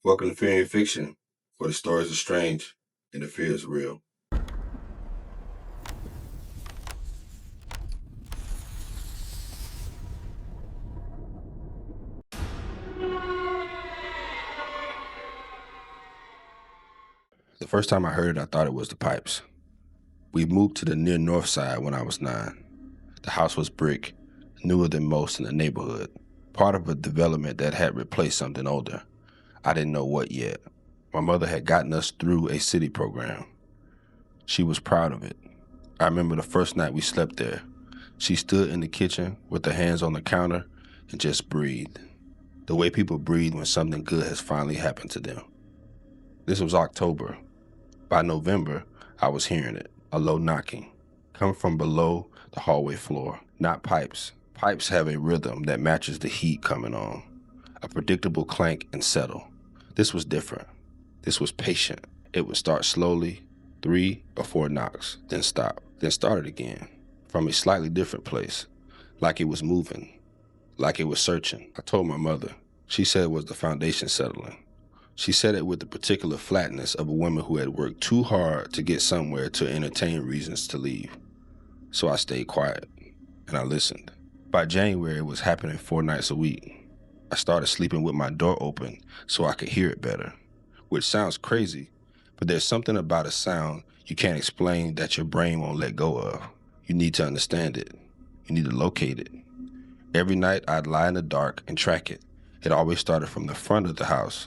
Welcome to Fear and Fiction, where the stories are strange and the fear is real. The first time I heard it, I thought it was the pipes. We moved to the near north side when I was 9. The house was brick, newer than most in the neighborhood, part of a development that had replaced something older. I didn't know what yet. My mother had gotten us through a city program. She was proud of it. I remember the first night we slept there. She stood in the kitchen with her hands on the counter and just breathed. The way people breathe when something good has finally happened to them. This was October. By November, I was hearing it, a low knocking, coming from below the hallway floor. Not pipes. Pipes have a rhythm that matches the heat coming on, a predictable clank and settle. This was different. This was patient. It would start slowly, 3 or 4 knocks, then stop, then start it again, from a slightly different place, like it was moving, like it was searching. I told my mother. She said it was the foundation settling. She said it with the particular flatness of a woman who had worked too hard to get somewhere to entertain reasons to leave. So I stayed quiet, and I listened. By January, it was happening 4 nights a week. I started sleeping with my door open so I could hear it better, which sounds crazy, but there's something about a sound you can't explain that your brain won't let go of. You need to understand it. You need to locate it. Every night, I'd lie in the dark and track it. It always started from the front of the house,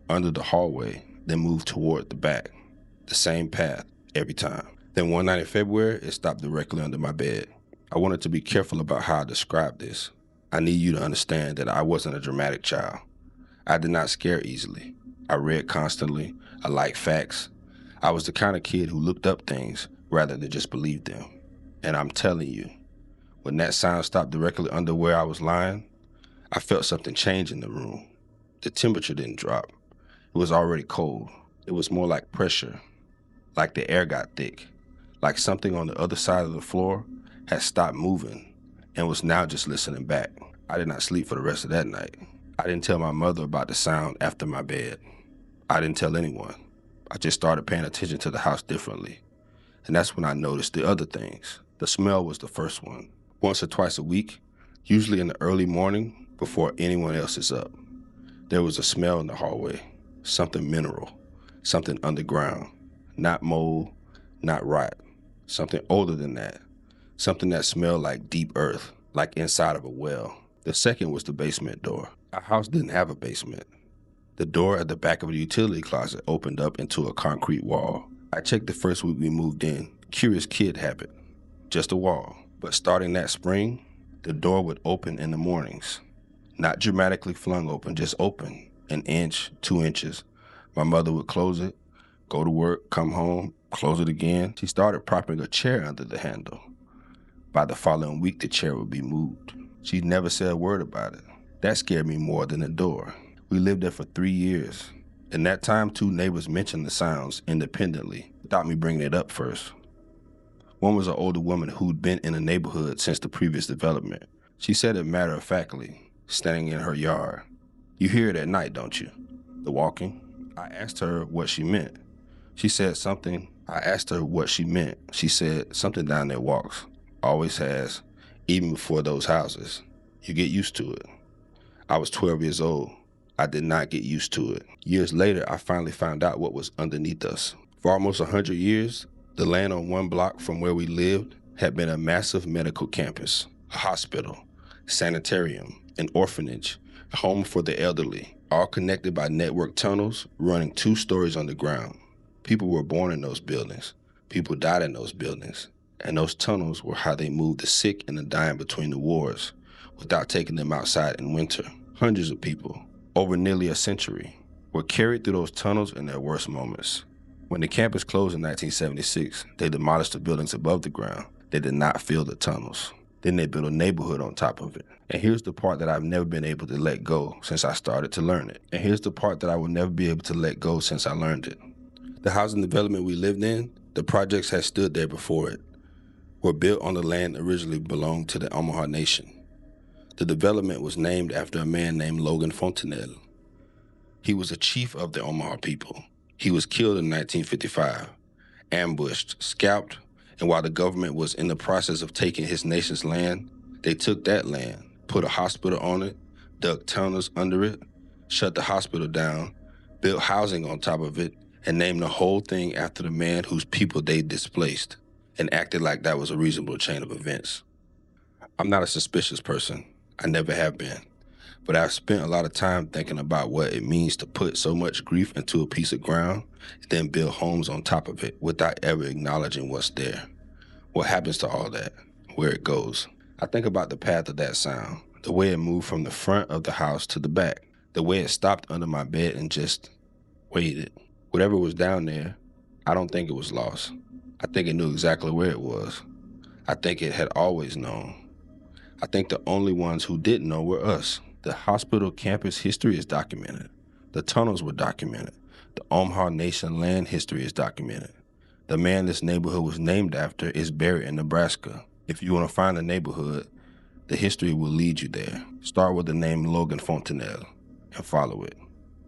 under the hallway, then moved toward the back. The same path every time. Then one night in February, it stopped directly under my bed. I wanted to be careful about how I describe this. I need you to understand that I wasn't a dramatic child. I did not scare easily. I read constantly. I liked facts. I was the kind of kid who looked up things rather than just believed them. And I'm telling you, when that sound stopped directly under where I was lying, I felt something change in the room. The temperature didn't drop. It was already cold. It was more like pressure, like the air got thick, like something on the other side of the floor had stopped moving and was now just listening back. I did not sleep for the rest of that night. I didn't tell my mother about the sound after my bed. I didn't tell anyone. I just started paying attention to the house differently. And that's when I noticed the other things. The smell was the first one. Once or twice a week, usually in the early morning before anyone else is up, there was a smell in the hallway. Something mineral, something underground, not mold, not rot, something older than that, something that smelled like deep earth, like inside of a well. The second was the basement door. Our house didn't have a basement. The door at the back of the utility closet opened up into a concrete wall. I checked the first week we moved in, curious kid habit, just a wall. But starting that spring, the door would open in the mornings, not dramatically flung open, just open. An inch, 2 inches. My mother would close it, go to work, come home, close it again. She started propping a chair under the handle. By the following week, the chair would be moved. She never said a word about it. That scared me more than the door. We lived there for 3 years. In that time, 2 neighbors mentioned the sounds independently, without me bringing it up first. One was an older woman who'd been in the neighborhood since the previous development. She said it matter-of-factly, standing in her yard. You hear it at night, don't you? The walking. I asked her what she meant. She said something. I asked her what she meant. She said something down there walks. Always has, even before those houses. You get used to it. I was 12 years old. I did not get used to it. Years later, I finally found out what was underneath us. For almost 100 years, the land on 1 block from where we lived had been a massive medical campus, a hospital, sanitarium, an orphanage, a home for the elderly, all connected by network tunnels running 2 stories underground. People were born in those buildings. People died in those buildings. And those tunnels were how they moved the sick and the dying between the wars without taking them outside in winter. Hundreds of people, over nearly a century, were carried through those tunnels in their worst moments. When the campus closed in 1976, they demolished the buildings above the ground. They did not fill the tunnels. Then they built a neighborhood on top of it. And here's the part that I've never been able to let go since I started to learn it. And here's the part that I will never be able to let go since I learned it. The housing development we lived in, the projects had stood there before it, were built on the land originally belonged to the Omaha Nation. The development was named after a man named Logan Fontenelle. He was the chief of the Omaha people. He was killed in 1955, ambushed, scalped, and while the government was in the process of taking his nation's land, they took that land, put a hospital on it, dug tunnels under it, shut the hospital down, built housing on top of it, and named the whole thing after the man whose people they displaced, and acted like that was a reasonable chain of events. I'm not a suspicious person. I never have been. But I've spent a lot of time thinking about what it means to put so much grief into a piece of ground and then build homes on top of it without ever acknowledging what's there. What happens to all that? Where it goes? I think about the path of that sound, the way it moved from the front of the house to the back, the way it stopped under my bed and just waited. Whatever was down there, I don't think it was lost. I think it knew exactly where it was. I think it had always known. I think the only ones who didn't know were us. The hospital campus history is documented. The tunnels were documented. The Omaha Nation land history is documented. The man this neighborhood was named after is buried in Nebraska. If you want to find a neighborhood, the history will lead you there. Start with the name Logan Fontenelle and follow it.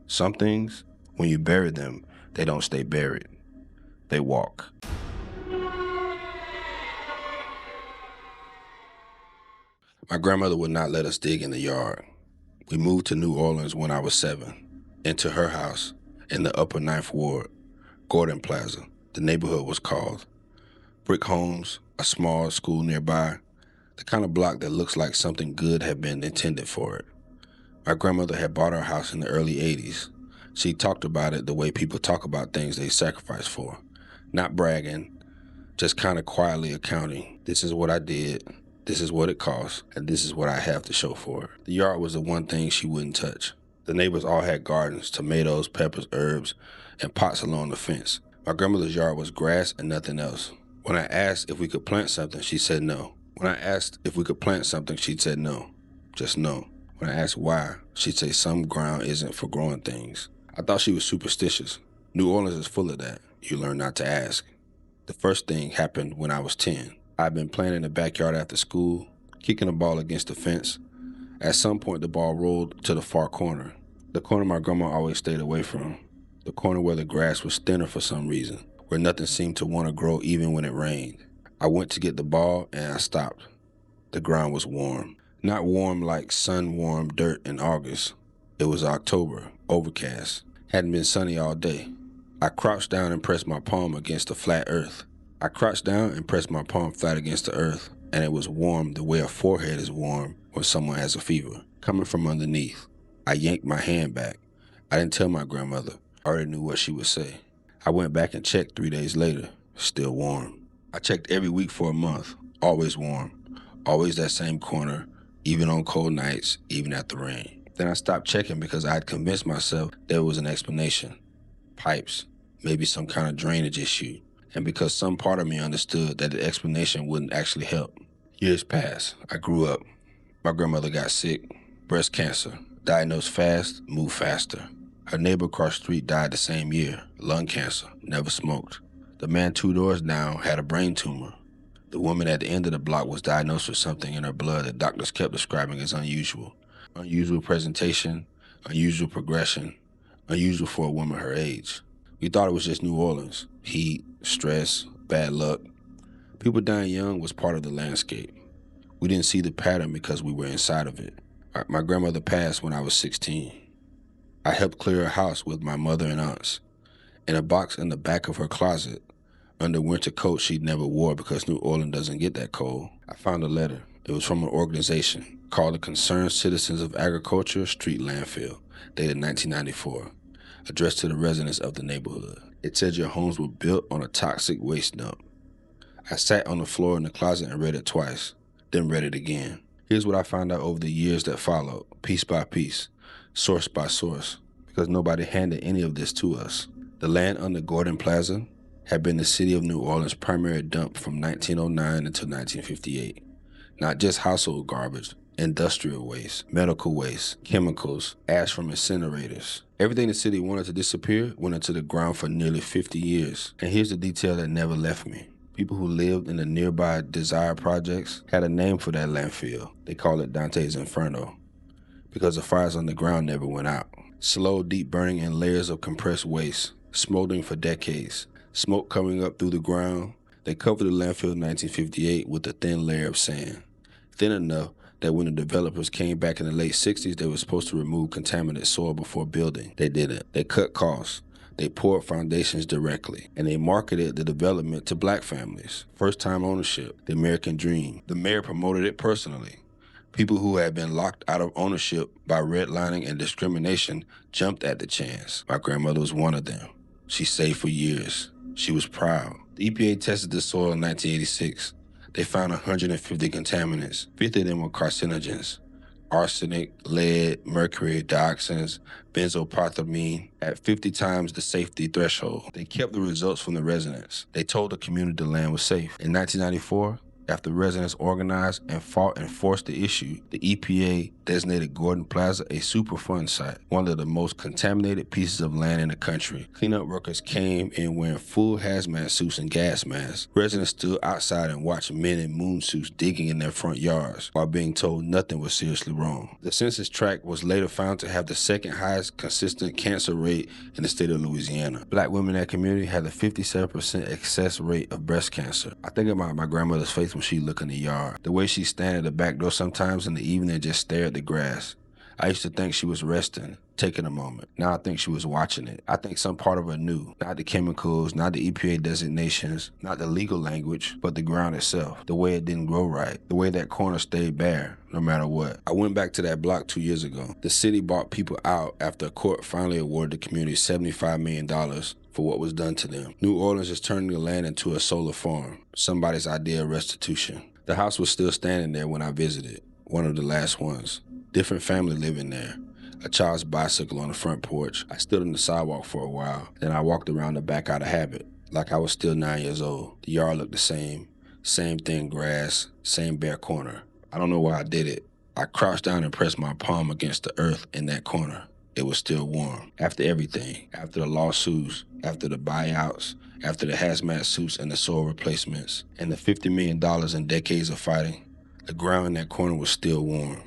Some things, when you bury them, they don't stay buried. They walk. My grandmother would not let us dig in the yard. We moved to New Orleans when I was 7, into her house in the upper 9th Ward, Gordon Plaza, the neighborhood was called. Brick homes, a small school nearby, the kind of block that looks like something good had been intended for it. My grandmother had bought our house in the early 80s. She talked about it the way people talk about things they sacrifice for. Not bragging, just kind of quietly accounting. This is what I did. This is what it costs, and this is what I have to show for it. The yard was the one thing she wouldn't touch. The neighbors all had gardens, tomatoes, peppers, herbs, and pots along the fence. My grandmother's yard was grass and nothing else. When I asked if we could plant something, she said no. When I asked if we could plant something, she'd said no. Just no. When I asked why, she'd say some ground isn't for growing things. I thought she was superstitious. New Orleans is full of that. You learn not to ask. The first thing happened when I was 10. I'd been playing in the backyard after school, kicking a ball against the fence. At some point, the ball rolled to the far corner, the corner my grandma always stayed away from, the corner where the grass was thinner for some reason, where nothing seemed to want to grow even when it rained. I went to get the ball, and I stopped. The ground was warm. Not warm like sun-warm dirt in August. It was October, overcast. Hadn't been sunny all day. I crouched down and pressed my palm against the flat earth. I crouched down and pressed my palm flat against the earth, and it was warm the way a forehead is warm when someone has a fever, coming from underneath. I yanked my hand back. I didn't tell my grandmother. I already knew what she would say. I went back and checked 3 days later, still warm. I checked every week for a month, always warm, always that same corner, even on cold nights, even after rain. Then I stopped checking because I had convinced myself there was an explanation. Pipes, maybe some kind of drainage issue. And because some part of me understood that the explanation wouldn't actually help. Years passed. I grew up. My grandmother got sick, breast cancer, diagnosed fast, moved faster. Her neighbor across the street died the same year, lung cancer, never smoked. The man 2 doors down had a brain tumor. The woman at the end of the block was diagnosed with something in her blood that doctors kept describing as unusual. Unusual presentation, unusual progression, unusual for a woman her age. We thought it was just New Orleans. Heat, stress, bad luck. People dying young was part of the landscape. We didn't see the pattern because we were inside of it. My grandmother passed when I was 16. I helped clear her house with my mother and aunts. In a box in the back of her closet, under winter coats she'd never wore because New Orleans doesn't get that cold, I found a letter. It was from an organization called the Concerned Citizens of Agriculture Street Landfill, dated 1994. Addressed to the residents of the neighborhood. It said your homes were built on a toxic waste dump. I sat on the floor in the closet and read it twice, then read it again. Here's what I found out over the years that followed, piece by piece, source by source, because nobody handed any of this to us. The land under Gordon Plaza had been the city of New Orleans' primary dump from 1909 until 1958. Not just household garbage, industrial waste, medical waste, chemicals, ash from incinerators. Everything the city wanted to disappear went into the ground for nearly 50 years. And here's the detail that never left me. People who lived in the nearby Desire projects had a name for that landfill. They call it Dante's Inferno, because the fires on the ground never went out. Slow, deep burning in layers of compressed waste, smoldering for decades, smoke coming up through the ground. They covered the landfill in 1958 with a thin layer of sand, thin enough that when the developers came back in the late 60s, they were supposed to remove contaminated soil before building. They didn't. They cut costs. They poured foundations directly, and they marketed the development to black families. First-time ownership, the American dream. The mayor promoted it personally. People who had been locked out of ownership by redlining and discrimination jumped at the chance. My grandmother was one of them. She saved for years. She was proud. The EPA tested the soil in 1986. They found 150 contaminants. 50 of them were carcinogens: arsenic, lead, mercury, dioxins, benzopyramine at 50 times the safety threshold. They kept the results from the residents. They told the community the land was safe. In 1994, after residents organized and fought and forced the issue, the EPA designated Gordon Plaza a Superfund site, one of the most contaminated pieces of land in the country. Cleanup workers came in wearing full hazmat suits and gas masks. Residents stood outside and watched men in moon suits digging in their front yards while being told nothing was seriously wrong. The census tract was later found to have the second highest consistent cancer rate in the state of Louisiana. Black women in that community had a 57% excess rate of breast cancer. I think about my grandmother's face when she looked in the yard. The way she stand at the back door sometimes in the evening and just stare at the grass. I used to think she was resting, taking a moment. Now I think she was watching it. I think some part of her knew. Not the chemicals, not the EPA designations, not the legal language, but the ground itself. The way it didn't grow right. The way that corner stayed bare, no matter what. I went back to that block 2 years ago. The city bought people out after a court finally awarded the community $75 million for what was done to them. New Orleans is turning the land into a solar farm. Somebody's idea of restitution. The house was still standing there when I visited, one of the last ones. Different family living there. A child's bicycle on the front porch. I stood on the sidewalk for a while. Then I walked around the back out of habit, like I was still 9 years old. The yard looked the same. Same thin grass, same bare corner. I don't know why I did it. I crouched down and pressed my palm against the earth in that corner. It was still warm. After everything, after the lawsuits, after the buyouts, after the hazmat suits and the soil replacements, and the $50 million in decades of fighting, the ground in that corner was still warm.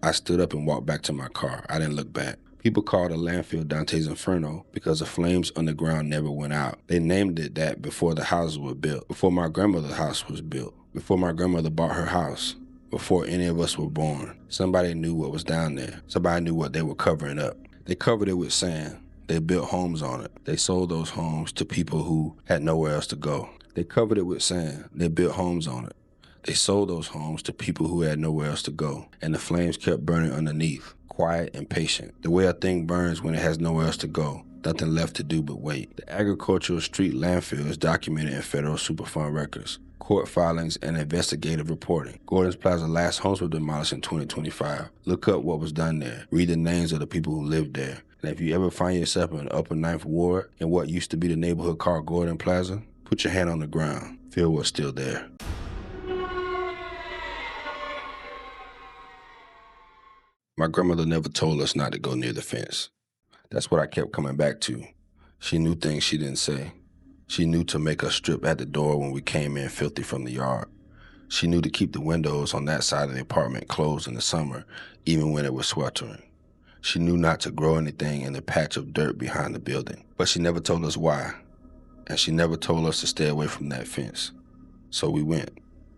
I stood up and walked back to my car. I didn't look back. People called the landfill Dante's Inferno because the flames underground never went out. They named it that before the houses were built, before my grandmother's house was built, before my grandmother bought her house, before any of us were born. Somebody knew what was down there. Somebody knew what they were covering up. They covered it with sand. They built homes on it. They sold those homes to people who had nowhere else to go. They covered it with sand. They built homes on it. They sold those homes to people who had nowhere else to go, and the flames kept burning underneath, quiet and patient. The way a thing burns when it has nowhere else to go, nothing left to do but wait. The agricultural street landfill is documented in federal Superfund records, court filings, and investigative reporting. Gordon's Plaza last homes were demolished in 2025. Look up what was done there. Read the names of the people who lived there. And if you ever find yourself in the upper 9th Ward in what used to be the neighborhood called Gordon Plaza, put your hand on the ground. Feel what's still there. My grandmother never told us not to go near the fence. That's what I kept coming back to. She knew things she didn't say. She knew to make us strip at the door when we came in filthy from the yard. She knew to keep the windows on that side of the apartment closed in the summer, even when it was sweltering. She knew not to grow anything in the patch of dirt behind the building. But she never told us why. And she never told us to stay away from that fence. So we went.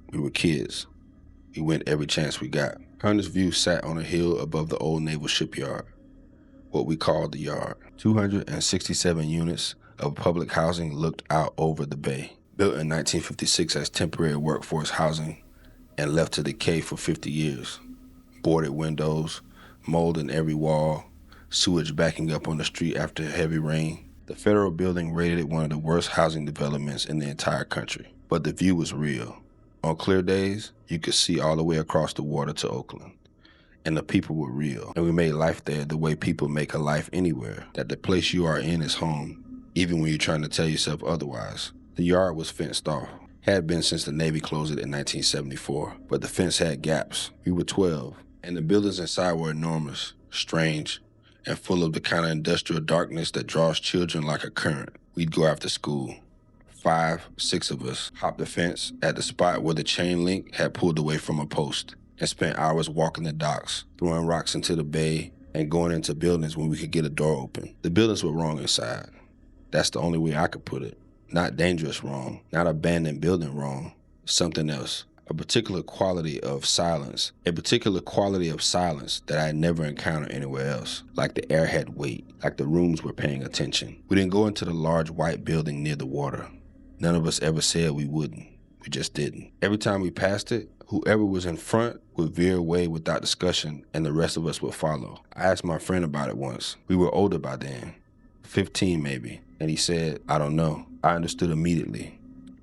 We were kids. We went every chance we got. Herndon's View sat on a hill above the old naval shipyard, what we called the yard. 267 units of public housing looked out over the bay. Built in 1956 as temporary workforce housing and left to decay for 50 years. Boarded windows, mold in every wall, sewage backing up on the street after heavy rain. The federal building rated it one of the worst housing developments in the entire country. But the view was real. On clear days, you could see all the way across the water to Oakland. And the people were real. And we made life there the way people make a life anywhere. That the place you are in is home, even when you're trying to tell yourself otherwise. The yard was fenced off. Had been since the Navy closed it in 1974. But the fence had gaps. We were 12. And the buildings inside were enormous, strange, and full of the kind of industrial darkness that draws children like a current. We'd go after school. 5, 6 of us hopped the fence at the spot where the chain link had pulled away from a post and spent hours walking the docks, throwing rocks into the bay and going into buildings when we could get a door open. The buildings were wrong inside. That's the only way I could put it. Not dangerous wrong, not abandoned building wrong, something else. A particular quality of silence that I had never encountered anywhere else. Like the air had weight, like the rooms were paying attention. We didn't go into the large white building near the water. None of us ever said we wouldn't. We just didn't. Every time we passed it, whoever was in front would veer away without discussion and the rest of us would follow. I asked my friend about it once. We were older by then, 15 maybe, and he said, I don't know. I understood immediately.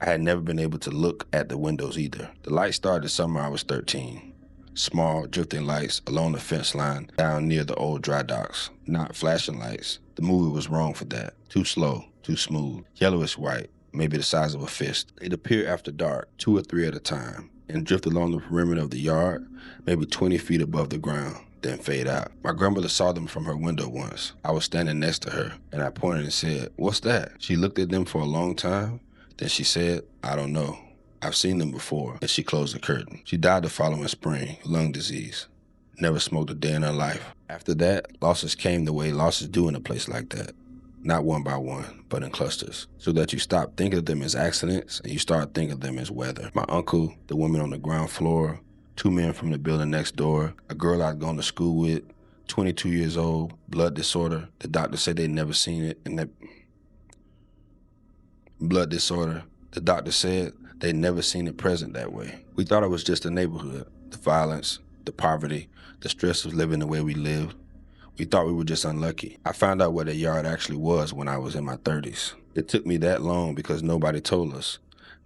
I had never been able to look at the windows either. The light started the summer I was 13. Small, drifting lights along the fence line down near the old dry docks. Not flashing lights. The movie was wrong for that. Too slow, too smooth. Yellowish white, maybe the size of a fist. They'd appear after dark, 2 or 3 at a time, and drift along the perimeter of the yard, maybe 20 feet above the ground, then fade out. My grandmother saw them from her window once. I was standing next to her, and I pointed and said, "What's that?" She looked at them for a long time. Then she said, "I don't know. I've seen them before," and she closed the curtain. She died the following spring, lung disease. Never smoked a day in her life. After that, losses came the way losses do in a place like that. Not one by one, but in clusters. So that you stop thinking of them as accidents and you start thinking of them as weather. My uncle, the woman on the ground floor, 2 men from the building next door, a girl I'd gone to school with, 22 years old, blood disorder. The doctor said they'd never seen it, and that blood disorder. The doctor said they'd never seen it present that way. We thought it was just the neighborhood, the violence, the poverty, the stress of living the way we lived. We thought we were just unlucky. I found out what a yard actually was when I was in my 30s. It took me that long because nobody told us.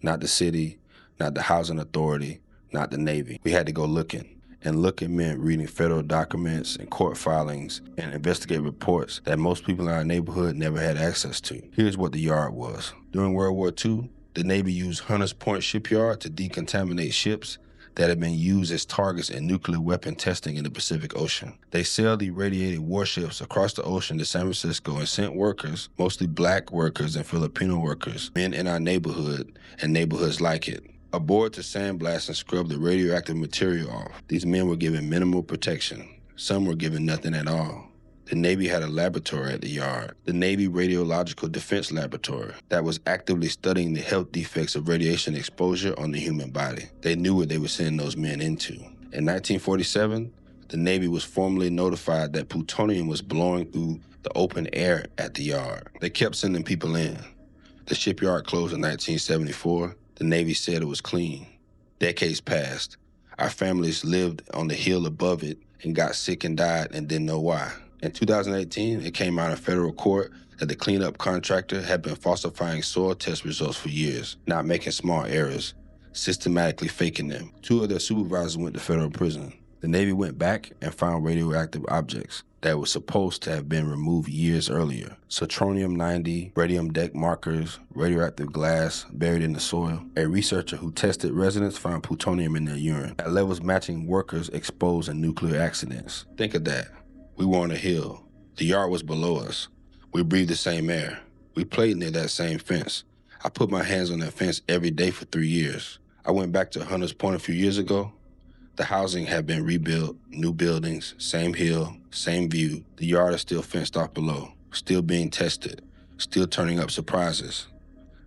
Not the city, not the housing authority, not the Navy. We had to go looking. And looking meant reading federal documents and court filings and investigative reports that most people in our neighborhood never had access to. Here's what the yard was. During World War II, the Navy used Hunters Point shipyard to decontaminate ships that had been used as targets in nuclear weapon testing in the Pacific Ocean. They sailed irradiated warships across the ocean to San Francisco and sent workers, mostly black workers and Filipino workers, men in our neighborhood and neighborhoods like it, aboard to sandblast and scrub the radioactive material off. These men were given minimal protection. Some were given nothing at all. The Navy had a laboratory at the yard, the Navy Radiological Defense Laboratory, that was actively studying the health defects of radiation exposure on the human body. They knew what they were sending those men into. In 1947, the Navy was formally notified that plutonium was blowing through the open air at the yard. They kept sending people in. The shipyard closed in 1974. The Navy said it was clean. Decades passed. Our families lived on the hill above it and got sick and died and didn't know why. In 2018, it came out of federal court that the cleanup contractor had been falsifying soil test results for years, not making small errors, systematically faking them. 2 of their supervisors went to federal prison. The Navy went back and found radioactive objects that were supposed to have been removed years earlier. Sotronium-90, radium deck markers, radioactive glass buried in the soil. A researcher who tested residents found plutonium in their urine at levels matching workers exposed in nuclear accidents. Think of that. We were on a hill. The yard was below us. We breathed the same air. We played near that same fence. I put my hands on that fence every day for 3 years. I went back to Hunters Point a few years ago. The housing had been rebuilt, new buildings, same hill, same view. The yard is still fenced off below, still being tested, still turning up surprises.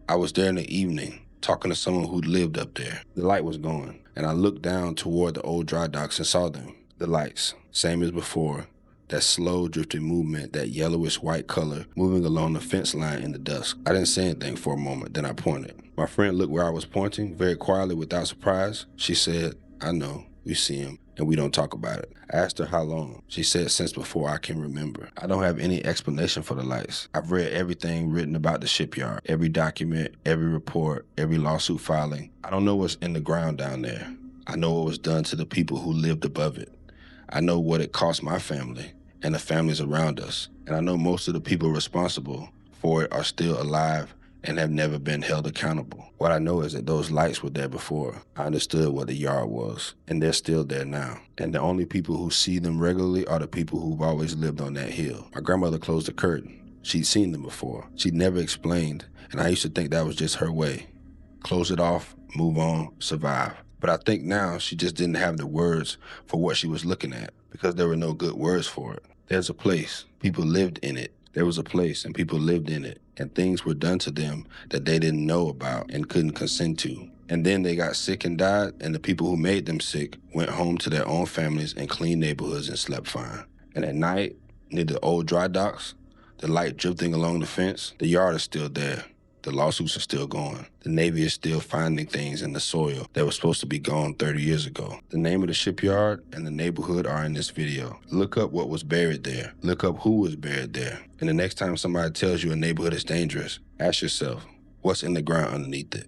I was there in the evening, talking to someone who'd lived up there. The light was going, and I looked down toward the old dry docks and saw them. The lights, same as before. That slow drifting movement, that yellowish white color moving along the fence line in the dusk. I didn't say anything for a moment, then I pointed. My friend looked where I was pointing, very quietly without surprise. She said, "I know, we see him, and we don't talk about it." I asked her how long. She said, "Since before I can remember." I don't have any explanation for the lights. I've read everything written about the shipyard, every document, every report, every lawsuit filing. I don't know what's in the ground down there. I know what was done to the people who lived above it. I know what it cost my family and the families around us. And I know most of the people responsible for it are still alive and have never been held accountable. What I know is that those lights were there before. I understood what the yard was, and they're still there now. And the only people who see them regularly are the people who've always lived on that hill. My grandmother closed the curtain. She'd seen them before. She'd never explained, and I used to think that was just her way. Close it off, move on, survive. But I think now she just didn't have the words for what she was looking at, because there were no good words for it. There's a place. People lived in it. There was a place and people lived in it, and things were done to them that they didn't know about and couldn't consent to. And then they got sick and died, and the people who made them sick went home to their own families and clean neighborhoods and slept fine. And at night, near the old dry docks, the light drifting along the fence, the yard is still there. The lawsuits are still going. The Navy is still finding things in the soil that were supposed to be gone 30 years ago. The name of the shipyard and the neighborhood are in this video. Look up what was buried there. Look up who was buried there. And the next time somebody tells you a neighborhood is dangerous, ask yourself, what's in the ground underneath it?